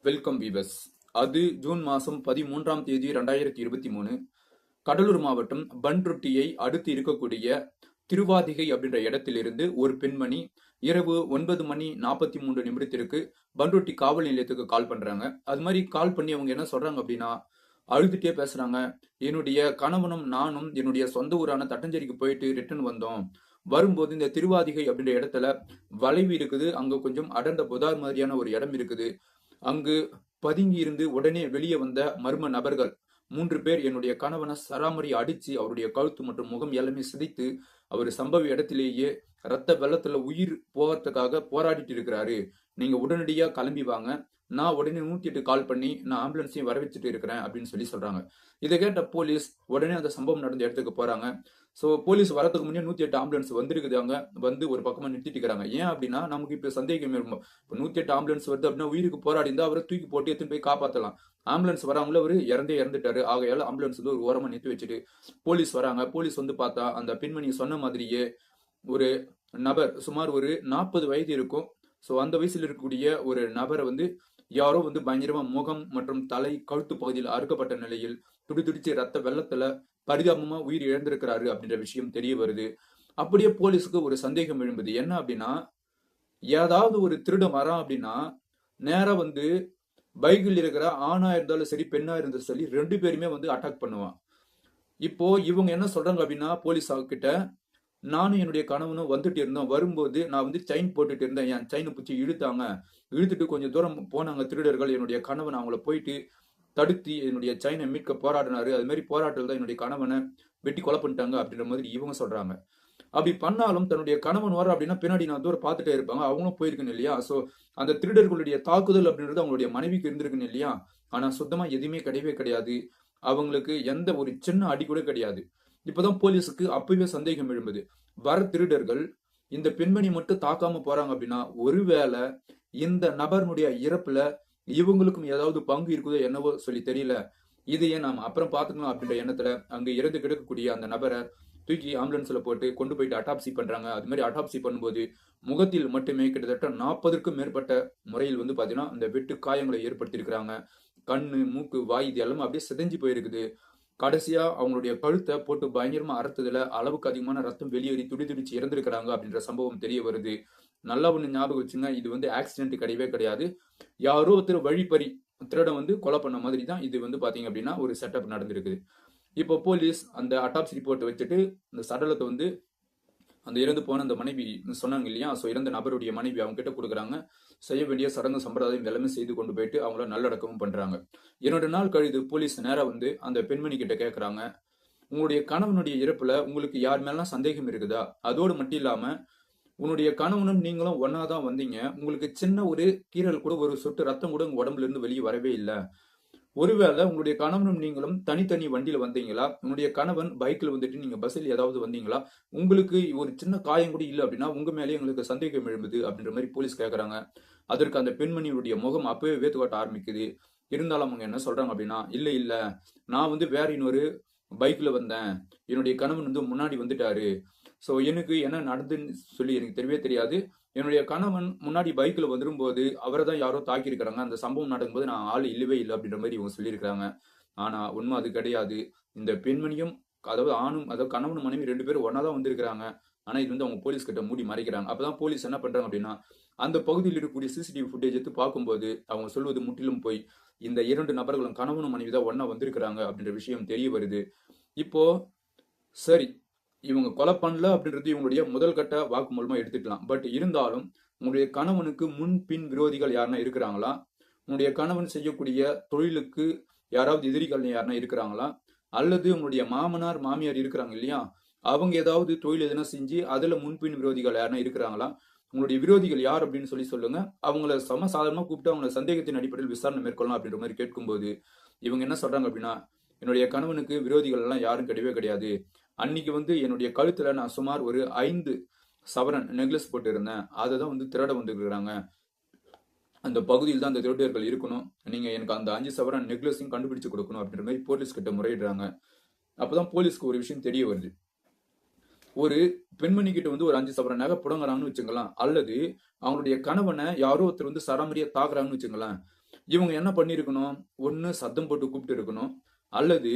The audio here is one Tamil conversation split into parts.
Welcome viewers. அது ஜூன் மாதம் 13ஆம் தேதி 2023. கடலூர் மாவட்டம் பன்ருட்டியை அடுத்து இருக்கக்கூடிய திருவாதிகை அப்படின்ற இடத்திலிருந்து ஒரு பெண்மணி இரவு 9:43 பன்ருட்டி காவல் நிலையத்துக்கு கால் பண்றாங்க. அது மாதிரி கால் பண்ணி அவங்க என்ன சொல்றாங்க அப்படின்னா, அழுதுட்டே பேசுறாங்க. என்னுடைய கணவனும் நானும் என்னுடைய சொந்த ஊரான தட்டஞ்சேரிக்கு போயிட்டு ரிட்டர்ன் வந்தோம். வரும்போது இந்த திருவாதிகை அப்படின்ற இடத்துல வளைவு இருக்குது. அங்க கொஞ்சம் அடர்ந்த புதார் மாதிரியான ஒரு இடம் இருக்குது. அங்கு பதுங்கி இருந்து உடனே வெளியே வந்த மர்ம நபர்கள் 3 பேர் என்னுடைய கணவனை சராமரி அடிச்சு அவருடைய கழுத்து மற்றும் முகம் எல்லாமே சிதைத்து அவர் சம்பவ இடத்திலேயே ரத்த வெள்ளத்துல உயிர் போகிறதுக்காக போராடிட்டு இருக்கிறாரு. நீங்க உடனடியா கிளம்பி வாங்க. நான் உடனே 108 கால் பண்ணி நான் ஆம்புலன்ஸையும் வர வச்சுட்டு இருக்கிறேன் அப்படின்னு சொல்றாங்க. இதை கேட்ட போலீஸ் உடனே அந்த சம்பவம் நடந்த இடத்துக்கு போறாங்க. ஸோ போலீஸ் வரதுக்கு முன்னே 108 ஆம்புலன்ஸ் வந்திருக்குது. அங்க வந்து ஒரு பக்கமா நிறுத்திட்டு இருக்கிறாங்க. ஏன் அப்படின்னா நமக்கு இப்ப சந்தேகம் இருக்கும். இப்போ 108 ஆம்புலன்ஸ் வருது அப்படின்னா உயிருக்கு போராடி இருந்தா அவரை தூக்கி போட்டு எடுத்துன்னு போய் காப்பாற்றலாம். ஆம்புலன்ஸ் வராங்களோ அவரு இறந்துட்டாரு. ஆகையால ஆம்புலன்ஸ் வந்து ஒரு ஓரமா நிறுத்தி வச்சுட்டு போலீஸ் வராங்க. போலீஸ் வந்து பார்த்தா அந்த பெண்மணி சொன்ன மாதிரியே ஒரு நபர் சுமார் ஒரு 40 வயது இருக்கும். ஸோ அந்த வயசுல இருக்கக்கூடிய ஒரு நபரை வந்து யாரோ வந்து பயங்கரமா முகம் மற்றும் தலை கழுத்து பகுதியில் அறுக்கப்பட்ட நிலையில் துடிதுடிச்சு ரத்த வெள்ளத்துல பரிதாபமா உயிர் இழந்திருக்கிறாரு அப்படின்ற விஷயம் தெரிய வருது. அப்படியே போலீஸுக்கு ஒரு சந்தேகம் எழும்புது. என்ன அப்படின்னா, ஏதாவது ஒரு திருடன் வரான் அப்படின்னா நேரா வந்து பைக்கில் இருக்கிற ஆணா இருந்தாலும் சரி பெண்ணா இருந்தாலும் சரி 2 பேருமே வந்து அட்டாக் பண்ணுவான். இப்போ இவங்க என்ன சொல்றாங்க அப்படின்னா போலீஸ் கிட்ட, நானும் என்னுடைய கணவனும் வந்துட்டு இருந்தோம். வரும்போது நான் வந்து செயின் போட்டுட்டு இருந்தேன். என் செயினை பிடிச்சி இழுத்தாங்க. இழுத்துட்டு கொஞ்சம் தூரம் போனாங்க திருடர்கள். என்னுடைய கணவன் அவங்கள போயிட்டு தடுத்து என்னுடைய செயினை மீட்க போராடினாரு. அது மாதிரி போராட்டத்தில் தான் என்னுடைய கணவனை வெட்டி கொலை பண்ணிட்டாங்க அப்படின்ற மாதிரி இவங்க சொல்றாங்க. அப்படி பண்ணாலும் தன்னுடைய கணவன் வர அப்படின்னா பின்னாடி நான் தூரம் பார்த்துட்டே இருப்பாங்க. அவங்களும் போயிருக்கணும் இல்லையா? ஸோ அந்த திருடர்களுடைய தாக்குதல் அப்படின்றது அவங்களுடைய மனைவிக்கு இருந்திருக்குன்னு இல்லையா? ஆனா சுத்தமா எதுவுமே கிடையவே கிடையாது. அவங்களுக்கு எந்த ஒரு சின்ன அடி கூட கிடையாது. இப்பதான் போலீஸுக்கு அப்பவே சந்தேகம் எழும்புது. வர திருடர்கள் இந்த பெண்மணி மட்டும் தாக்காம போறாங்க அப்படின்னா ஒருவேளை இந்த நபருடைய இறப்புல இவங்களுக்கும் ஏதாவது பங்கு இருக்குதோ என்னவோ சொல்லி தெரியல. இதையே நாம் அப்புறம் பாத்துக்கலாம் அப்படின்ற எண்ணத்துல அங்க இறந்து கிடக்கக்கூடிய அந்த நபரை தூக்கி ஆம்புலன்ஸ்ல போட்டு கொண்டு போயிட்டு அட்டாப்சி பண்றாங்க. அது மாதிரி அட்டாப்சி பண்ணும்போது முகத்தில் மட்டுமே கிட்டத்தட்ட 40க்கும் மேற்பட்ட முறையில் வந்து பாத்தீங்கன்னா அந்த வெட்டு காயங்களை ஏற்படுத்தியிருக்கிறாங்க. கண்ணு, மூக்கு, வாய் இது எல்லாமே அப்படியே சிதைஞ்சு போயிருக்குது. கடைசியா அவங்களுடைய கழுத்தை போட்டு பயங்கரமா அறுத்ததுல அளவுக்கு அதிகமான ரத்தம் வெளியேறி துடிதுடிச்சு இறந்திருக்கிறாங்க அப்படின்ற சம்பவம் தெரிய வருது. நல்லா ஒண்ணு ஞாபகம் வச்சுங்க, இது வந்து ஆக்சிடென்ட் கிடையவே கிடையாது. யாரோ ஒருத்தர் வழிப்பறி திருடன் வந்து கொலை பண்ண மாதிரி தான் இது வந்து பாத்தீங்க அப்படின்னா ஒரு செட்டப் நடந்திருக்குது. இப்போ போலீஸ் அந்த அட்டாப்சி ரிப்போர்ட் வச்சுட்டு இந்த சடலத்தை வந்து அந்த இறந்து போன அந்த மனைவி சொன்னாங்க இல்லையா? ஸோ இறந்த நபருடைய மனைவி அவங்க கிட்ட கொடுக்குறாங்க. செய்ய வேண்டிய சடங்கு சம்பிரதாயம் எல்லாமே செய்து கொண்டு போயிட்டு அவங்கள நல்லடக்கமும் பண்றாங்க. 2 நாள் கழித்து போலீஸ் நேரா வந்து அந்த பெண்மணி கிட்ட கேட்கறாங்க, உங்களுடைய கணவனுடைய இறப்புல உங்களுக்கு யார் மேலாம் சந்தேகம் இருக்குதா? அதோடு மட்டும் இல்லாம உன்னுடைய கணவனும் நீங்களும் ஒன்னா தான் வந்தீங்க. உங்களுக்கு சின்ன ஒரு கீறல் கூட ஒரு சொட்டு ரத்தம் கூட உங்க உடம்புல இருந்து வெளியே வரவே இல்லை. ஒருவேளை உங்களுடைய கணவனும் நீங்களும் தனித்தனி வண்டியில வந்தீங்களா? உன்னுடைய கணவன் பைக்ல வந்துட்டு நீங்க பஸ்ஸில் ஏதாவது வந்தீங்களா? உங்களுக்கு ஒரு சின்ன காயம் கூட இல்லை அப்படின்னா உங்க மேலேயே எங்களுக்கு சந்தேகம் எழும்புது அப்படின்ற மாதிரி போலீஸ் கேட்கறாங்க. அதற்கு அந்த பெண்மணியுடைய முகம் அப்பவே வேத்து காட்ட ஆரம்பிக்குது. இருந்தாலும் அவங்க என்ன சொல்றாங்க அப்படின்னா, இல்ல நான் வந்து வேற இன்னொரு பைக்ல வந்தேன். என்னுடைய கணவன் வந்து முன்னாடி வந்துட்டாரு. ஸோ எனக்கு என்ன நடந்துன்னு சொல்லி எனக்கு தெரியவே தெரியாது. என்னுடைய கணவன் முன்னாடி பைக்ல வந்துரும்போது அவரை தான் யாரோ தாக்கியிருக்கிறாங்க. அந்த சம்பவம் நடக்கும்போது நான் ஆள் இல்லவே இல்லை அப்படின்ற மாதிரி இவங்க சொல்லியிருக்கிறாங்க. ஆனா உண்மை அது கிடையாது. இந்த பெண்மணியும் அதாவது ஆணும் அதாவது கணவன் மனைவி 2 பேரும் ஒன்னா தான் வந்திருக்கிறாங்க. ஆனா இது வந்து அவங்க போலீஸ் கிட்ட மூடி மறைக்கிறாங்க. அப்பதான் போலீஸ் என்ன பண்றாங்க அப்படின்னா அந்த பகுதியில் இருக்கக்கூடிய சிசிடிவி ஃபுட்டேஜ் எடுத்து பார்க்கும்போது அவங்க சொல்வது முற்றிலும் போய் இந்த 2 நபர்களும் கணவனும் மனைவி தான் ஒன்னா வந்திருக்கிறாங்க அப்படின்ற விஷயம் தெரிய வருது. இப்போ சரி, இவங்க கொலை பண்ணல அப்படின்றது இவங்களுடைய முதல் கட்ட வாக்கு மூலமா எடுத்துக்கலாம். பட் இருந்தாலும் உங்களுடைய கணவனுக்கு முன் பின் விரோதிகள் யாருன்னா இருக்கிறாங்களா? உங்களுடைய கணவன் செய்யக்கூடிய தொழிலுக்கு யாராவது எதிரிகள் யாருன்னா இருக்கிறாங்களா? அல்லது உங்களுடைய மாமனார் மாமியார் இருக்கிறாங்க இல்லையா? அவங்க ஏதாவது தொழில் எதனா செஞ்சு அதுல முன்பின் விரோதிகள் யாருன்னா இருக்கிறாங்களா? உங்களுடைய விரோதிகள் யார் அப்படின்னு சொல்லி சொல்லுங்க. அவங்கள சாதாரணமா கூப்பிட்டு அவங்கள சந்தேகத்தின் அடிப்படையில் விசாரணை மேற்கொள்ளலாம் அப்படின்ற மாதிரி கேட்கும்போது இவங்க என்ன சொல்றாங்க அப்படின்னா, என்னுடைய கணவனுக்கு விரோதிகள் எல்லாம் யாரும் கிடையவே கிடையாது. அன்னைக்கு வந்து என்னுடைய கழுத்துல நான் சுமார் ஒரு 5 சவரன் நெக்லஸ் போட்டு இருந்தேன். அதை தான் வந்து திருட வந்துருக்காங்க. அந்த பகுதியில் தான் அந்த திருடர்கள் இருக்கணும். நீங்க எனக்கு அந்த 5 சவரன் நெக்லஸையும் கண்டுபிடிச்சு கொடுக்கணும் அப்படின்ற மாதிரி போலீஸ் கிட்ட முறையிடுறாங்க. அப்பதான் போலீஸ்க்கு ஒரு விஷயம் தெரிய வருது. ஒரு பெண்மணி கிட்ட வந்து ஒரு 5 சவரன் நகை புடங்குறாங்கன்னு வச்சுக்கலாம். அல்லது அவங்களுடைய கணவனை யாரோ ஒருத்தர் வந்து சராமரியா தாக்குறாங்கன்னு வச்சுங்களேன். இவங்க என்ன பண்ணியிருக்கணும், ஒண்ணு சத்தம் போட்டு கூப்பிட்டு இருக்கணும், அல்லது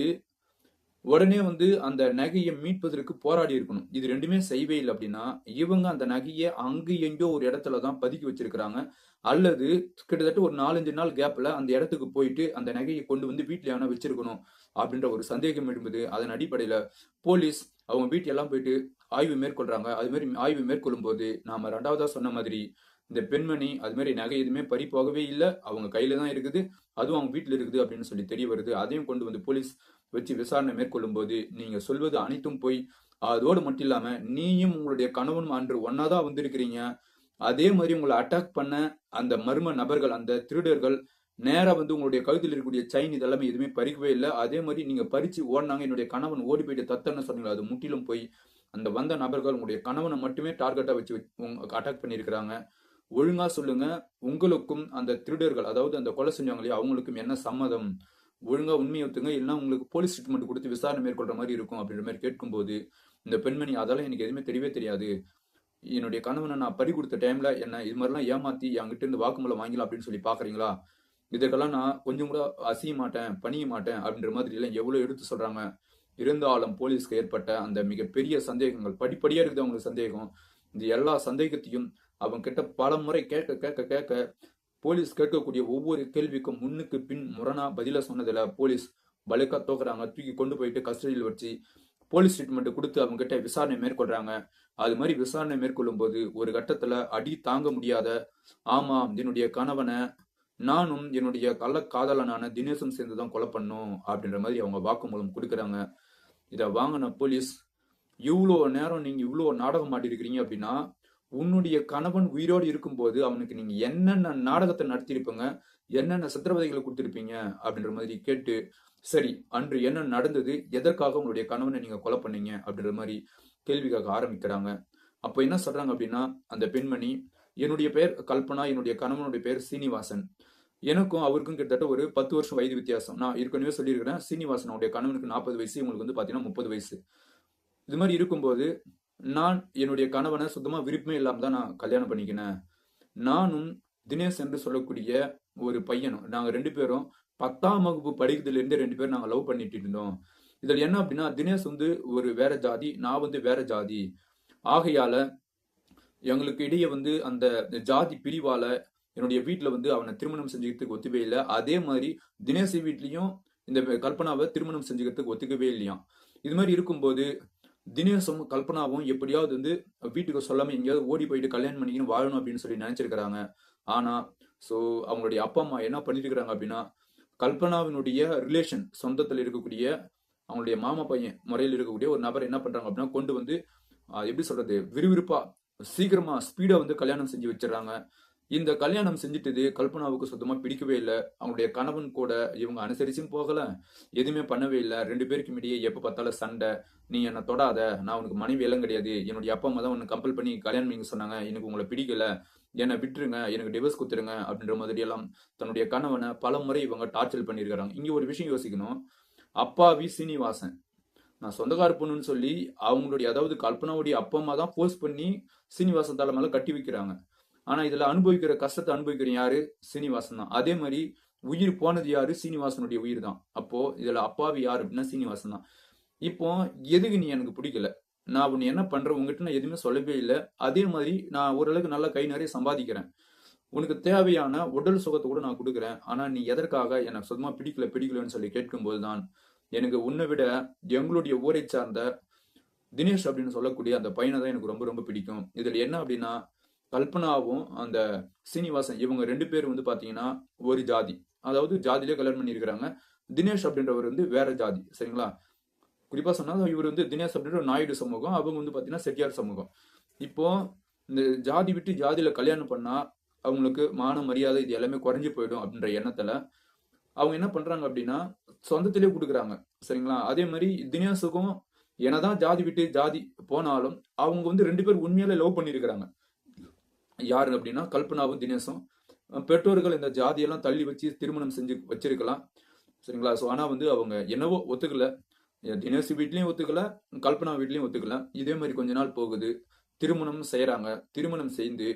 உடனே வந்து அந்த நகையை மீட்பதற்கு போராடி இருக்கணும். இது 2மே செய்யவே இல்ல அப்படின்னா, இவங்க அந்த நகைய அங்க எங்கேயோ ஒரு இடத்துல தான் பதுக்கி வச்சிருக்கிறாங்க. அல்லது கிட்டத்தட்ட ஒரு 4, 5 நாள் கேப்ல அந்த இடத்துக்கு போயிட்டு அந்த நகைய கொண்டு வந்து வீட்ல எவனா வச்சிருக்கணும் அப்படின்ற ஒரு சந்தேகம் எழும்புது. அதன் அடிப்படையில போலீஸ் அவங்க வீட்டெல்லாம் போயிட்டு ஆய்வு மேற்கொள்றாங்க. அது மாரி ஆய்வு மேற்கொள்ளும்போது, நாம 2வதா சொன்ன மாதிரி இந்த பெண்மணி அது மாரி நகை எதுவுமே பறி போகவே இல்ல. அவங்க கையில தான் இருக்குது. அதுவும் அவங்க வீட்ல இருக்குது அப்படின்னு சொல்லி தெரிய வருது. அதையும் கொண்டு வந்து போலீஸ் வச்சு விசாரணை மேற்கொள்ளும்போது, நீங்க சொல்வது அனைத்தும் பொய். அதோடு மட்டும் இல்லாம, நீயும் உங்களுடைய கணவனும் அன்று ஒண்ணா தான் வந்திருக்கிறீங்க. அதே மாதிரி உங்கள அட்டாக் பண்ண அந்த மர்ம நபர்கள், அந்த திருடர்கள் நேரா வந்து உங்களுடைய கழுத்தில் இருக்கக்கூடிய செயின் இதெல்லாமே எதுவுமே பறிக்கவே இல்ல. அதே மாதிரி நீங்க பறிச்சு ஓடுனாங்க. என்னுடைய கணவன் ஓடி போயிட்டு தத்தன்னு சொன்னீங்களா, அது முற்றிலும் பொய். அந்த வந்த நபர்கள் உங்களுடைய கணவனை மட்டுமே டார்கெட்டா வச்சு அட்டாக் பண்ணியிருக்கிறாங்க. ஒழுங்கா சொல்லுங்க. உங்களுக்கும் அந்த திருடர்கள், அதாவது அந்த கொலை செஞ்சவங்க இல்லையா, அவங்களுக்கும் என்ன சம்மதம்? ஒழுங்கா உண்மையை ஒத்துங்க, இல்லைன்னா உங்களுக்கு போலீஸ் ஸ்டேட்மெண்ட் கொடுத்து விசாரணை மேற்கொள்ற மாதிரி இருக்கும் அப்படின்ற மாதிரி கேட்கும்போது, இந்த பெண்மணி அதெல்லாம் எனக்கு எதுவுமே தெரியவே தெரியாது. என்னுடைய கணவனை நான் பறி கொடுத்த டைம்ல என்ன இது மாதிரிலாம் ஏமாத்தி என்கிட்ட இருந்து வாக்குமூலம் வாங்கலாம் அப்படின்னு சொல்லி பாக்குறீங்களா? இதற்கெல்லாம் நான் கொஞ்சம் கூட அசைய மாட்டேன், பணிய மாட்டேன் அப்படின்ற மாதிரி எல்லாம் எவ்வளவு எடுத்து சொல்றாங்க. இருந்தாலும் போலீஸ்க்கு ஏற்பட்ட அந்த மிகப்பெரிய சந்தேகங்கள் படிப்படியா இருக்குது அவங்களுக்கு சந்தேகம். இந்த எல்லா சந்தேகத்தையும் அவங்க கிட்ட பல முறை கேட்க கேட்க கேட்க போலீஸ் கேட்கக்கூடிய ஒவ்வொரு கேள்விக்கும் முன்னுக்கு பின் முரணா பதில சொன்னதுல போலீஸ் பலுக்கா தோக்குறாங்க. தூக்கி கொண்டு போயிட்டு கஸ்டடியில் வச்சு போலீஸ் ட்ரீட்மெண்ட் கொடுத்து அவங்க கிட்ட விசாரணை மேற்கொள்றாங்க. அது மாதிரி விசாரணை மேற்கொள்ளும் போது ஒரு கட்டத்துல அடி தாங்க முடியாத, ஆமாம் என்னுடைய கணவனை நானும் என்னுடைய கள்ள காதலனான தினேசும் சேர்ந்துதான் கொலை பண்ணோம் அப்படின்ற மாதிரி அவங்க வாக்குமூலம் கொடுக்கறாங்க. இத வாங்கின போலீஸ், இவ்வளோ நேரம் நீங்க இவ்வளோ நாடகம் ஆடிருக்கிறீங்க அப்படின்னா, உன்னுடைய கணவன் உயிரோடு இருக்கும்போது அவனுக்கு நீங்க என்னென்ன நாடகத்தை நடத்தியிருப்பீங்க, என்னென்ன சித்திரவதைகளை கொடுத்திருப்பீங்க அப்படின்ற மாதிரி கேட்டு, சரி அன்று என்ன நடந்தது, எதற்காக உங்களுடைய கணவனை நீங்க கொலை பண்ணீங்க அப்படின்ற மாதிரி கேள்வி கேட்க ஆரம்பிக்கிறாங்க. அப்ப என்ன சொல்றாங்க அப்படின்னா, அந்த பெண்மணி, என்னுடைய பெயர் கல்பனா, என்னுடைய கணவனுடைய பெயர் சீனிவாசன். எனக்கும் அவருக்கும் கிட்டத்தட்ட ஒரு 10 வருஷம் வயது வித்தியாசம். நான் ஏற்கனவே சொல்லியிருக்கிறேன், சீனிவாசன் அவருடைய கணவனுக்கு 40 வயசு, இவங்களுக்கு வந்து பாத்தீங்கன்னா 30 வயசு. இது மாதிரி இருக்கும்போது, நான் என்னுடைய கணவனை சுத்தமா விருப்பமே இல்லாம தான் நான் கல்யாணம் பண்ணிக்கினேன். நானும் தினேஷ் என்று சொல்லக்கூடிய ஒரு பையனும், நாங்க 2 பேரும் 10ஆம் வகுப்பு படிக்கிறதுல இருந்து 2 பேரும் நாங்க லவ் பண்ணிட்டு இருந்தோம். இதுல என்ன அப்படின்னா, தினேஷ் வந்து ஒரு வேற ஜாதி, நான் வந்து வேற ஜாதி. ஆகையால எங்களுக்கு இடையே வந்து அந்த ஜாதி பிரிவால என்னுடைய வீட்டுல வந்து அவனை திருமணம் செஞ்சுக்கிறதுக்கு ஒத்துவே இல்லை. அதே மாதிரி தினேஷ் வீட்லயும் இந்த கல்பனாவை திருமணம் செஞ்சுக்கிறதுக்கு ஒத்துக்கவே இல்லையாம். இது மாதிரி இருக்கும்போது தினேஷும் கல்பனாவும் எப்படியாவது வந்து வீட்டுக்கு சொல்லாம எங்கேயாவது ஓடி போயிட்டு கல்யாணம் பண்ணிக்கணும் வாழணும் அப்படின்னு சொல்லி நினைச்சிருக்கிறாங்க. ஆனா சோ அவங்களுடைய அப்பா அம்மா என்ன பண்ணிட்டு இருக்காங்க அப்படின்னா, கல்பனாவினுடைய ரிலேஷன் சொந்தத்தில் இருக்கக்கூடிய அவங்களுடைய மாமா பையன் முறையில் இருக்கக்கூடிய ஒரு நபர் என்ன பண்றாங்க அப்படின்னா, கொண்டு வந்து எப்படி சொல்றது, விறுவிறுப்பா சீக்கிரமா ஸ்பீடா வந்து கல்யாணம் செஞ்சு வச்சிடறாங்க. இந்த கல்யாணம் செஞ்சுட்டது கல்பனாவுக்கு சுத்தமா பிடிக்கவே இல்லை. அவங்களுடைய கணவன் கூட இவங்க அனுசரிச்சும் போகல, எதுவுமே பண்ணவே இல்லை. 2 பேருக்கும் இடையே எப்ப பார்த்தாலும் சண்டை. நீ என்ன தொடாத, நான் உனக்கு மனைவி எல்லாம் கிடையாது, என்னுடைய அப்பா அம்மா தான் உன்னை கம்பல் பண்ணி கல்யாணம் பண்ணி சொன்னாங்க, எனக்கு உங்களை பிடிக்கல, என்னை விட்டுருங்க, எனக்கு டிவோர்ஸ் கொடுத்துருங்க அப்படின்ற மாதிரி எல்லாம் தன்னுடைய கணவனை பல முறை இவங்க டார்ச்சர் பண்ணியிருக்கிறாங்க. இங்க ஒரு விஷயம் யோசிக்கணும். அப்பாவி சீனிவாசன், நான் சொந்தக்கார பொண்ணுன்னு சொல்லி அவங்களுடைய, அதாவது கல்பனாவுடைய அப்பா அம்மா தான் போர்ஸ் பண்ணி சீனிவாசன் தலை மேல கட்டி வைக்கிறாங்க. ஆனா இதுல அனுபவிக்கிற கஷ்டத்தை அனுபவிக்கிற யாரு, சீனிவாசன் தான். அதே மாதிரி உயிர் போனது யாரு, சீனிவாசனுடைய உயிர் தான். அப்போ இதுல அப்பாவி யாரு அப்படின்னா சீனிவாசன் தான். இப்போ எதுக்கு நீ எனக்கு பிடிக்கல, நான் உன்னை என்ன பண்றேன், உங்ககிட்ட நான் எதுவுமே சொல்லவே இல்லை. அதே மாதிரி நான் ஓரளவுக்கு நல்லா கை நிறைய சம்பாதிக்கிறேன், உனக்கு தேவையான உடல் சுகத்தை கூட நான் கொடுக்குறேன். ஆனா நீ எதற்காக எனக்கு சுத்தமா பிடிக்கலன்னு சொல்லி கேட்கும்போது தான், எனக்கு உன்னை விட எங்களுடைய ஊரை சார்ந்த தினேஷ் அப்படின்னு சொல்லக்கூடிய அந்த பையனை தான் எனக்கு ரொம்ப ரொம்ப பிடிக்கும். இதுல என்ன அப்படின்னா, கல்பனாவும் அந்த சீனிவாசன் இவங்க 2 பேரும் வந்து பாத்தீங்கன்னா ஒரு ஜாதி, அதாவது ஜாதியிலே கல்யாணம் பண்ணியிருக்கிறாங்க. தினேஷ் அப்படின்றவர் வந்து வேற ஜாதி, சரிங்களா? குறிப்பா சொன்னா இவர் வந்து தினேஷ் அப்படின்ற நாயுடு சமூகம், அவங்க வந்து பாத்தீங்கன்னா செட்டியார் சமூகம். இப்போ இந்த ஜாதி விட்டு ஜாதியில கல்யாணம் பண்ணா அவங்களுக்கு மான மரியாதை இது எல்லாமே குறைஞ்சு போயிடும் அப்படின்ற எண்ணத்துல அவங்க என்ன பண்றாங்க அப்படின்னா சொந்தத்திலே கொடுக்குறாங்க, சரிங்களா? அதே மாதிரி தினேஷுக்கும் என்னதான் ஜாதி விட்டு ஜாதி போனாலும் அவங்க வந்து 2 பேரும் உண்மையிலே லவ் பண்ணியிருக்கிறாங்க. யாரு அப்படின்னா கல்பனாவும் தினேஷும். பெற்றோர்கள் இந்த ஜாதியெல்லாம் தள்ளி வச்சு திருமணம் செஞ்சு வச்சிருக்கலாம், சரிங்களா? ஸோ ஆனா வந்து அவங்க என்னவோ ஒத்துக்கல. தினேஷ் வீட்லயும் ஒத்துக்கல, கல்பனா வீட்லயும் ஒத்துக்கல. இதே மாதிரி கொஞ்ச நாள் போகுது, திருமணம் செய்யறாங்க. திருமணம் செய்து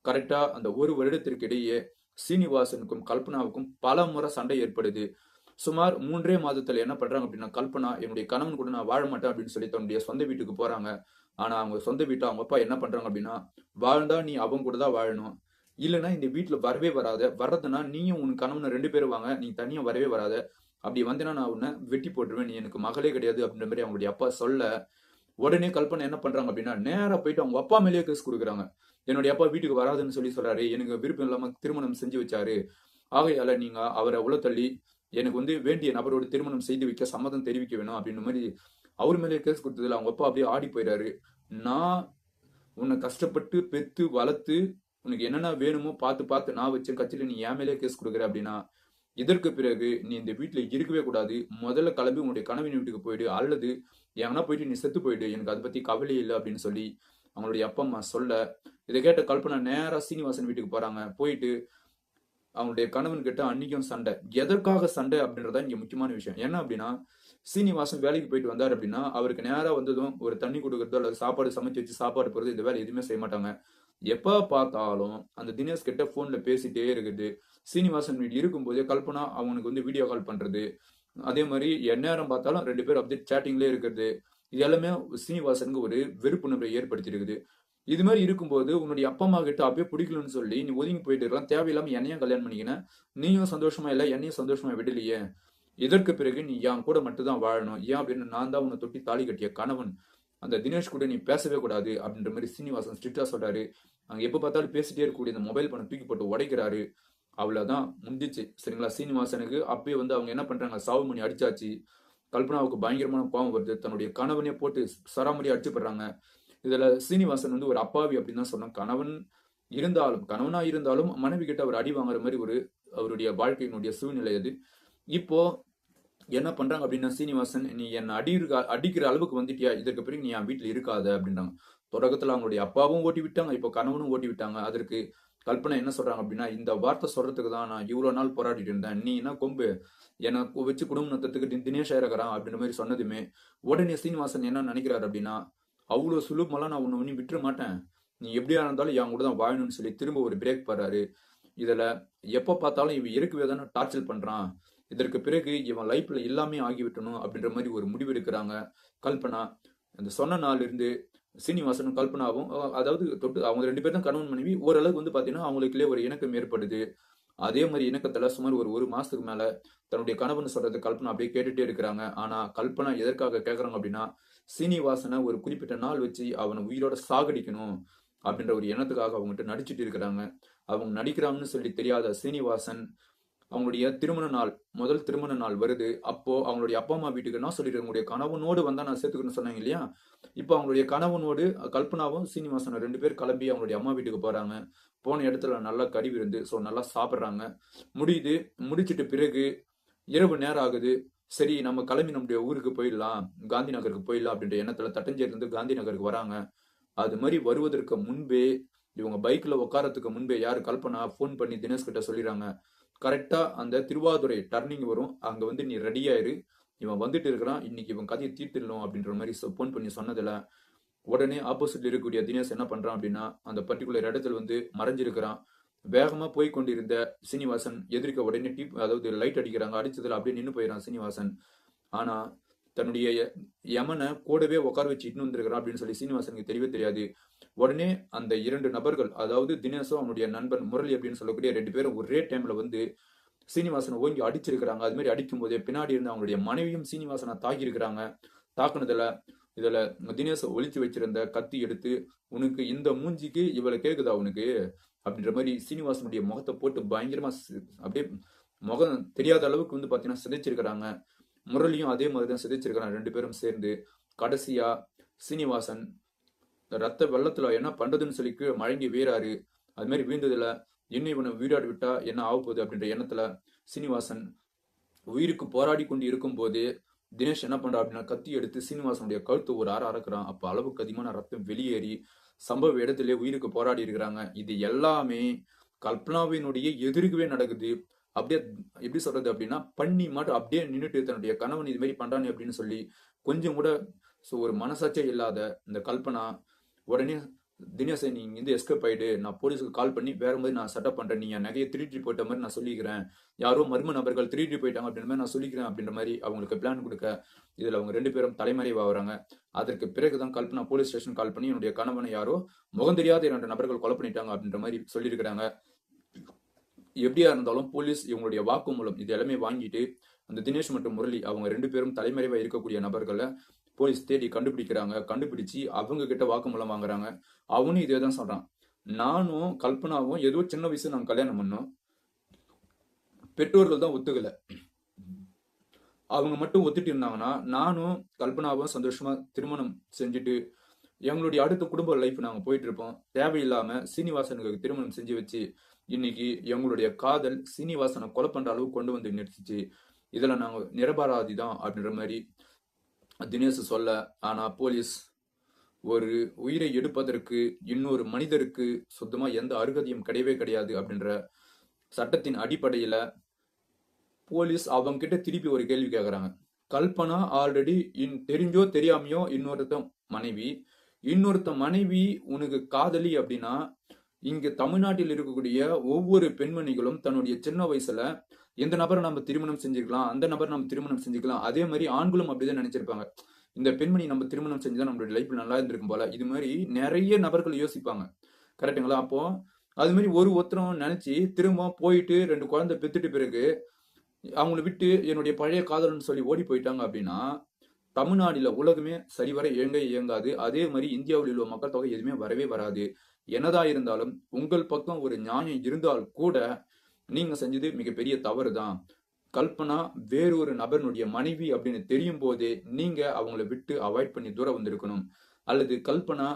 கரெக்டா அந்த 1 வருடத்திற்கு இடையே சீனிவாசனுக்கும் கல்பனாவுக்கும் பல முறை சண்டை ஏற்படுது. சுமார் 3 மாதத்துல என்ன பண்றாங்க அப்படின்னா, கல்பனா என்னுடைய கணவன் கூட நான் வாழ மாட்டேன் அப்படின்னு சொல்லி தன்னுடைய சொந்த வீட்டுக்கு போறாங்க. ஆனா அவங்க சொந்த வீட்டுல அவங்க அப்பா என்ன பண்றாங்க அப்படின்னா, வாழ்ந்தா நீ அவங்க கூட தான் வாழணும். இல்லைன்னா இந்த வீட்டுல வரவே வராத. வர்றதுன்னா நீயும் உன் கணவன் 2 பேரும் வாங்க. நீ தனியா வரவே வராத. அப்படி வந்தேன்னா நான் உன்னை வெட்டி போட்டுருவேன். நீ எனக்கு மகளே கிடையாது அப்படின்ற மாதிரி அவங்களுடைய அப்பா சொல்ல, உடனே கல்பனா என்ன பண்றாங்க அப்படின்னா, நேரா போயிட்டு அவங்க அப்பா மேலேயே கேஸ் கொடுக்குறாங்க. என்னுடைய அப்பா வீட்டுக்கு வராதுன்னு சொல்லி சொல்றாரு. எனக்கு விருப்பம் இல்லாம திருமணம் செஞ்சு வச்சாரு. ஆகையால நீங்க அவரை உள்ள தள்ளி எனக்கு வேண்டிய நபரோடு திருமணம் செய்து வைக்க சம்மதம் தெரிவிக்க வேணும் அப்படின்ற மாதிரி அவர் மேலே கேஸ் கொடுத்ததுல அவங்க அப்பா அப்படியே ஆடி போயிடாரு. நான் உன்னை கஷ்டப்பட்டு பெத்து வளர்த்து உனக்கு என்னென்ன வேணுமோ பார்த்து பார்த்து நான் வச்ச கட்சியில நீ என் மேலே கேஸ் கொடுக்குற அப்படின்னா, இதற்கு பிறகு நீ இந்த வீட்டுல இருக்கவே கூடாது. முதல்ல கிளம்பி உன்னுடைய கணவன் வீட்டுக்கு போயிடு, அல்லது எங்கன்னா போயிட்டு நீ செத்து போயிடு. எனக்கு அதை பத்தி கவலை இல்லை அப்படின்னு சொல்லி அவங்களுடைய அப்பா அம்மா சொல்ல, இதை கேட்ட கல்பனா நேரா சீனிவாசன் வீட்டுக்கு போறாங்க. போயிட்டு அவங்களுடைய கணவன் கிட்ட அன்னைக்கும் சண்டை. எதற்காக சண்டை அப்படின்றத இங்க முக்கியமான விஷயம். என்ன அப்படின்னா, சீனிவாசன் வேலைக்கு போயிட்டு வந்தார் அப்படின்னா, அவருக்கு நேரா வந்ததும் ஒரு தண்ணி கொடுக்கறதோ அல்லது சாப்பாடு சமைச்சு வச்சு சாப்பாடு போறது இந்த வேலை எதுவுமே செய்ய மாட்டாங்க. எப்ப பார்த்தாலும் அந்த தினேஷ் கிட்ட போன்ல பேசிட்டே இருக்குது. சீனிவாசன் வீடு இருக்கும்போதே கல்பனா அவனுக்கு வீடியோ கால் பண்றது. அதே மாதிரி எந்நேரம் பார்த்தாலும் 2 பேரும் அப்படியே சேட்டிங்லேயே இருக்கிறது. இது எல்லாமே சீனிவாசனுக்கு ஒரு வெறுப்புணர்வை ஏற்படுத்தி இருக்குது. இது மாதிரி இருக்கும்போது உன்னுடைய அப்பா அம்மா கிட்ட அப்பயே பிடிக்கலன்னு சொல்லி நீ ஒதுங்கி போயிட்டு இருக்கலாம். தேவையில்லாம என்னையும் கல்யாணம் பண்ணிக்கினேன். நீயும் சந்தோஷமா இல்லை, என்னையும் சந்தோஷமா விடலையே. இதற்கு பிறகு நீ என் கூட மட்டும் தான் வாழணும். ஏன் அப்படின்னு நான் தான் உன்னை தொட்டி தாலி கட்டிய கணவன். அந்த தினேஷ் கூட நீ பேசவே கூடாது அப்படின்ற மாதிரி சீனிவாசன் ஸ்ட்ரிக்டா சொல்றாரு. அங்க எப்ப பார்த்தாலும் பேசிட்டே இருக்கக்கூடிய இந்த மொபைல் பண்ண தூக்கி போட்டு உடைக்கிறாரு. அவ்வளவுதான் முடிஞ்சிச்சு. சரிங்களா? சீனிவாசனுக்கு அப்பயே அவங்க என்ன பண்றாங்க, சாவு மணி அடிச்சாச்சு. கல்பனாவுக்கு பயங்கரமான கோபம் வருது. தன்னுடைய கணவனே போட்டு சராமரி அடிச்சுப்படுறாங்க. இதுல சீனிவாசன் ஒரு அப்பாவி அப்படின்னு தான் சொன்னோம். கணவனா இருந்தாலும் மனைவி கிட்ட அவர் அடி வாங்குற மாதிரி ஒரு அவருடைய வாழ்க்கையினுடைய சூழ்நிலை அது. இப்போ என்ன பண்றாங்க அப்படின்னா, சீனிவாசன் நீ என்ன அடிக்கிற அளவுக்கு வந்துட்டியா, இதற்கு பிறகு நீ என் வீட்டுல இருக்காத அப்படின்றாங்க. தொடக்கத்துல அவங்களுடைய அப்பாவும் ஓட்டி விட்டாங்க, இப்போ கணவனும் ஓட்டி விட்டாங்க. அதற்கு கல்பனா என்ன சொல்றாங்க அப்படின்னா, இந்த வார்த்தை சொல்றதுக்கு தான் நான் இவ்வளவு நாள் போராடிட்டு இருந்தேன். நீ என்ன கொம்பு எனக்கு வச்சு குடும்ப நத்தத்துக்கு தினேஷ் இருக்கிறான் அப்படின்ற மாதிரி சொன்னதுமே உடனே சீனிவாசன் என்ன நினைக்கிறாரு அப்படின்னா, அவ்வளவு சுலபமெல்லாம் நான் உன்னை விட்டுற மாட்டேன். நீ எப்படியா இருந்தாலும் என் கூட தான் வாழணும்னு சொல்லி திரும்ப ஒரு பிரேக் போடுறாரு. இதுல எப்ப பார்த்தாலும் இவன் இருக்கவே தானே டார்ச்சர் பண்றான். இதற்கு பிறகு இவன் லைஃப்ல எல்லாமே ஆகிவிட்டணும் அப்படின்ற மாதிரி ஒரு முடிவு எடுக்கிறாங்க கல்பனா. அந்த சொன்ன நாள் இருந்து சீனிவாசனும் கல்பனாவும் அதாவது தொட்டு அவங்க 2 பேரும் தான் கணவன் மனைவி. ஓரளவுக்கு பாத்தீங்கன்னா அவங்களுக்குள்ளே ஒரு இணக்கம் ஏற்படுது. அதே மாதிரி இணக்கத்துல சுமார் ஒரு மாசத்துக்கு மேல தன்னுடைய கணவன் சொல்றது கல்பனா அப்படியே கேட்டுட்டே இருக்கிறாங்க. ஆனா கல்பனா எதற்காக கேட்கறாங்க அப்படின்னா, சீனிவாசனை ஒரு குறிப்பிட்ட நாள் வச்சு அவனை உயிரோட சாகடிக்கணும் அப்படின்ற ஒரு எண்ணத்துக்காக அவங்ககிட்ட நடிச்சுட்டு இருக்கிறாங்க. அவங்க நடிக்கிறாங்கன்னு சொல்லி தெரியாத சீனிவாசன் அவங்களுடைய முதல் திருமண நாள் வருது. அப்போ அவங்களுடைய அப்பா அம்மா வீட்டுக்கு என்ன சொல்லிட்டு உங்களுடைய கணவனோடு வந்தா நான் சேர்த்துக்கணும்னு சொன்னாங்க இல்லையா. இப்போ அவங்களுடைய கணவனோடு கல்பனாவும் சீனிவாசனும் 2 பேர் கிளம்பி அவங்களுடைய அம்மா வீட்டுக்கு போறாங்க. போன இடத்துல நல்லா கறி விருந்து, ஸோ நல்லா சாப்பிட்றாங்க. முடிச்சிட்டு பிறகு இரவு நேரம் ஆகுது. சரி நம்ம கிளம்பி நம்முடைய ஊருக்கு போயிடலாம், காந்தி நகருக்கு போயிடலாம் அப்படின்ற எண்ணத்துல தட்டஞ்சேரிலிருந்து காந்தி நகருக்கு வராங்க. அது மாதிரி வருவதற்கு முன்பே இவங்க பைக்ல உட்காரத்துக்கு முன்பே யாரு கல்பனா போன் பண்ணி தினேஷ் கிட்ட சொல்லிடுறாங்க, கரெக்டா அந்த திருவாதுரை டர்னிங் வரும், அங்க நீ ரெடி ஆயிரு, இவன் வந்துட்டு இருக்கிறான், இன்னைக்கு இவன் கதையை தீர்த்திடலாம் அப்படின்ற மாதிரி போன் பண்ணி சொன்னதுல உடனே ஆப்போசிட்ல இருக்கக்கூடிய தினேஷ் என்ன பண்றான் அப்படின்னா, அந்த பர்டிகுலர் இடத்துல மறைஞ்சிருக்கிறான். வேகமா போய் கொண்டிருந்த சீனிவாசன் எதிர்க்க உடனே அதாவது லைட் அடிக்கிறாங்க. அடிச்சதுல அப்படியே நின்று போயிடறான் சீனிவாசன். ஆனா தன்னுடைய யமனை கூடவே உட்கார வச்சு இட்டு வந்திருக்கிறான் அப்படின்னு சொல்லி சீனிவாசனுக்கு தெரியவே தெரியாது. உடனே அந்த 2 நபர்கள், அதாவது தினேஷும் அவனுடைய நண்பன் முரளி அப்படின்னு சொல்லக்கூடிய 2 பேரும் ஒரே டைம்ல சீனிவாசனை ஓங்கி அடிச்சிருக்கிறாங்க. அது மாதிரி அடிக்கும் போதே பின்னாடி இருந்து அவங்களுடைய மனைவியும் சீனிவாசனை தாக்கி இருக்கிறாங்க. இதுல தினேஷ் ஒளிச்சு வச்சிருந்த கத்தி எடுத்து, உனக்கு இந்த மூஞ்சிக்கு இவளை கேக்குதா உனக்கு அப்படின்ற மாதிரி சீனிவாசனுடைய முகத்தை போட்டு பயங்கரமா அப்படியே முகம் தெரியாத அளவுக்கு பாத்தீங்கன்னா சிதைச்சிருக்கிறாங்க. முரளியும் அதே மாதிரிதான் சிதைச்சிருக்கிறாங்க. 2 பேரும் சேர்ந்து கடைசியா சீனிவாசன் ரத்த வெள்ளத்துல என்ன பண்றதுன்னு சொல்லி மழங்கி வீராரு. அது மாதிரி வீழ்ந்ததுல இன்னும் இவனை வீடாடி விட்டா என்ன ஆக போகுது அப்படின்ற எண்ணத்துல சீனிவாசன் உயிருக்கு போராடி கொண்டு இருக்கும் போது தினேஷ் என்ன பண்றா அப்படின்னா, கத்தி எடுத்து சீனிவாசனுடைய கழுத்து ஒரு அறக்கிறான். அப்ப அளவுக்கு அதிகமான ரத்தம் வெளியேறி சம்பவ இடத்திலே உயிருக்கு போராடி இருக்கிறாங்க. இது எல்லாமே கல்பனாவினுடைய எதிர்க்கவே நடக்குது. அப்படியே எப்படி சொல்றது அப்படின்னா, பண்ணி மட்டும் அப்படியே நின்றுட்டு தன்னுடைய கணவன் இது மாதிரி பண்றானே அப்படின்னு சொல்லி கொஞ்சம் கூட ஒரு மனசாட்சியே இல்லாத இந்த கல்பனா உடனே தினேஷை நீ இங்கிருந்து எஸ்கேப் ஆயிடு, நான் போலீஸுக்கு கால் பண்ணி வேற மாதிரி நான் செட்டப் பண்றேன், நீ என் நகையை திருடிட்டு போயிட்ட மாதிரி நான் சொல்லிக்கிறேன், யாரோ மர்ம நபர்கள் திருடிட்டு போயிட்டாங்க அப்படின்ற மாதிரி நான் சொல்லிக்கிறேன் அப்படின்ற மாதிரி அவங்களுக்கு பிளான் கொடுக்க இதுல அவங்க 2 பேரும் தலைமறைவாகிறாங்க. அதற்கு பிறகுதான் கல்பனா போலீஸ் ஸ்டேஷன் கால் பண்ணி என்னுடைய கணவனை யாரோ முகம் தெரியாத 2 நபர்கள் கொலை பண்ணிட்டாங்க அப்படின்ற மாதிரி சொல்லியிருக்கிறாங்க. எப்படியா இருந்தாலும் போலீஸ் இவங்களுடைய வாக்குமூலம் இது எல்லாமே வாங்கிட்டு அந்த தினேஷ் மற்றும் முரளி அவங்க 2 பேரும் தலைமறைவா இருக்கக்கூடிய நபர்களை போலீஸ் தேடி கண்டுபிடிக்கிறாங்க. கண்டுபிடிச்சு அவங்க கிட்ட வாக்குமூலம் வாங்குறாங்க. அவனும் இதே தான் சொல்றான், நானும் கல்பனாவும் ஏதோ சின்ன வயசு நாங்க கல்யாணம் பண்ணோம், பெற்றோர்கள் தான் ஒத்துக்கல, அவங்க மட்டும் ஒத்துட்டு இருந்தாங்கன்னா நானும் கல்பனாவும் சந்தோஷமா திருமணம் செஞ்சுட்டு எங்களுடைய அடுத்த குடும்ப லைஃப் நாங்க போயிட்டு இருப்போம். தேவையில்லாம சீனிவாசனுக்கு திருமணம் செஞ்சு வச்சு இன்னைக்கு எங்களுடைய காதல் சீனிவாசனை கொலை பண்ற அளவுக்கு கொண்டு வந்து நிறுத்திச்சு, இதுல நாங்க நிரபராதி தான் அப்படின்ற மாதிரி தினேஷ் சொல்ல, ஆனா போலீஸ் ஒரு உயிரை எடுப்பதற்கு இன்னொரு மனிதருக்கு சுத்தமா எந்த அருகதையும் கிடையவே கிடையாது அப்படின்ற சட்டத்தின் அடிப்படையில போலீஸ் அவங்க கிட்ட திருப்பி ஒரு கேள்வி கேட்கறாங்க. கல்பனா ஆல்ரெடி தெரிஞ்சோ தெரியாமையோ இன்னொருத்த மனைவி உனக்கு காதலி அப்படின்னா இங்க தமிழ்நாட்டில் இருக்கக்கூடிய ஒவ்வொரு பெண்மணிகளும் தன்னுடைய சின்ன வயசுல இந்த நபரை நம்ம திருமணம் செஞ்சுக்கலாம், அந்த நபரை நம்ம திருமணம் செஞ்சுக்கலாம், அதே மாதிரி ஆண்களும் அப்படிதான் நினைச்சிருப்பாங்க, இந்த பெண்மணி நம்ம திருமணம் செஞ்சுதான் நம்மளுடைய லைஃப்ல நல்லா இருந்திருக்கும் போல, இது மாதிரி நிறைய நபர்கள் யோசிப்பாங்க. கரெக்டுங்களா? அப்போ அது மாதிரி ஒருத்தரும் நினைச்சு திரும்ப போயிட்டு 2 குழந்தை பெத்துட்டு பிறகு அவங்கள விட்டு என்னுடைய பழைய காதல்னு சொல்லி ஓடி போயிட்டாங்க அப்படின்னா தமிழ்நாடுல உலகமே சரிவர இயங்காது. அதே மாதிரி இந்தியாவில் உள்ள மக்கள் தொகை எதுவுமே வரவே வராது. என்னதான் இருந்தாலும் உங்கள் பக்கம் ஒரு நியாயம் இருந்தால் கூட நீங்க செஞ்சது மிகப்பெரிய தவறு தான். கல்பனா வேறொரு நபருடைய மனைவி அப்படின்னு தெரியும் போதே நீங்க அவங்கள விட்டு அவாய்ட் பண்ணி தூரம் வந்திருக்கணும். அல்லது கல்பனா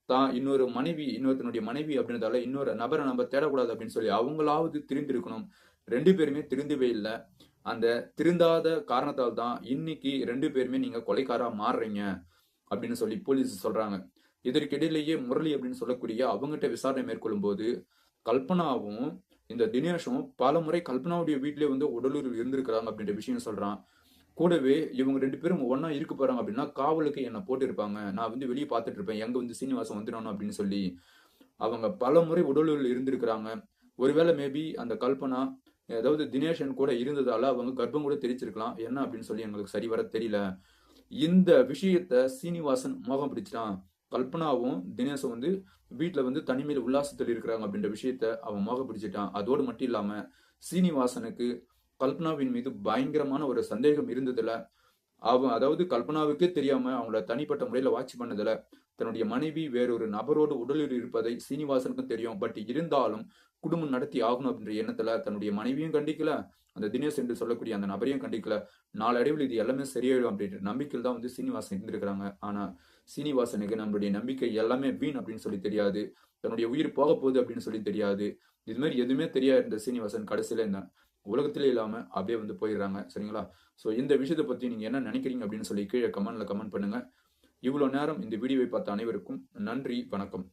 தான் இன்னொருத்தனுடைய மனைவி அப்படின்றதால இன்னொரு நபரை நம்ம தேடக்கூடாது அப்படின்னு சொல்லி அவங்களாவது திருந்திருக்கணும். 2 பேருமே திருந்தவே இல்லை. அந்த திருந்தாத காரணத்தால் தான் இன்னைக்கு 2 பேருமே நீங்க கொலைக்காரா மாறுறீங்க அப்படின்னு சொல்லி போலீஸ் சொல்றாங்க. இதற்கிடையிலேயே முரளி அப்படின்னு சொல்லக்கூடிய அவங்ககிட்ட விசாரணை மேற்கொள்ளும் போது கல்பனாவும் இந்த தினேஷும் பல முறை கல்பனாவுடைய வீட்டிலே வந்து உடலுறவு இருந்திருக்கிறாங்க அப்படின்ற விஷயம் சொல்றான். கூடவே இவங்க 2 பேரும் ஒன்னா இருக்க போறாங்க அப்படின்னா காவலுக்கு என்ன போட்டு இருப்பாங்க, நான் வந்து வெளியே பார்த்துட்டு இருப்பேன், எங்க வந்து சீனிவாசன் வந்துடணும் அப்படின்னு சொல்லி அவங்க பல முறை உடலுறவு இருந்திருக்கிறாங்க. ஒருவேளை மேபி அந்த கல்பனா அதாவது தினேஷன் கூட இருந்ததால அவங்க கர்ப்பம் கூட தெரிச்சிருக்கலாம், என்ன அப்படின்னு சொல்லி எங்களுக்கு சரிவர தெரியல. இந்த விஷயத்த சீனிவாசன் மோகம் பிடிச்சிட்டான். கல்பனாவும் தினேஷும் வந்து வீட்டுல வந்து தனிமையில் உல்லாசத்தில் இருக்கிறாங்க அப்படின்ற விஷயத்த அவன் மோக பிடிச்சிட்டான். அதோடு மட்டும் இல்லாம சீனிவாசனுக்கு கல்பனாவின் மீது பயங்கரமான ஒரு சந்தேகம் இருந்ததுல அவன் அதாவது கல்பனாவுக்கே தெரியாம அவங்கள தனிப்பட்ட முறையில வாட்சி பண்ணதுல தன்னுடைய மனைவி வேறொரு நபரோடு உடலில் இருப்பதை சீனிவாசனுக்கும் தெரியும். பட் இருந்தாலும் குடும்பம் நடத்தி ஆகணும் அப்படின்ற எண்ணத்துல தன்னுடைய மனைவியும் கண்டிக்கல, அந்த தினேஷ் என்று சொல்லக்கூடிய அந்த நபரையும் கண்டிக்கல. நாளடைவில் இது எல்லாமே சரியாயிடும் அப்படின்ற நம்பிக்கையில் தான் வந்து சீனிவாசன் இருந்திருக்கிறாங்க. ஆனா சீனிவாசனுக்கு நம்மளுடைய நம்பிக்கை எல்லாமே வீண் அப்படின்னு சொல்லி தெரியாது, தன்னுடைய உயிர் போக போகுது அப்படின்னு சொல்லி தெரியாது. இது மாதிரி எதுவுமே தெரியாது இந்த சீனிவாசன் கடைசியில இந்த உலகத்திலே இல்லாம அப்படியே வந்து போயிடுறாங்க. சரிங்களா? ஸோ இந்த விஷயத்தை பத்தி நீங்க என்ன நினைக்கிறீங்க அப்படின்னு சொல்லி கீழே கமெண்ட் பண்ணுங்க. இவ்வளவு நேரம் இந்த வீடியோவை பார்த்த அனைவருக்கும் நன்றி, வணக்கம்.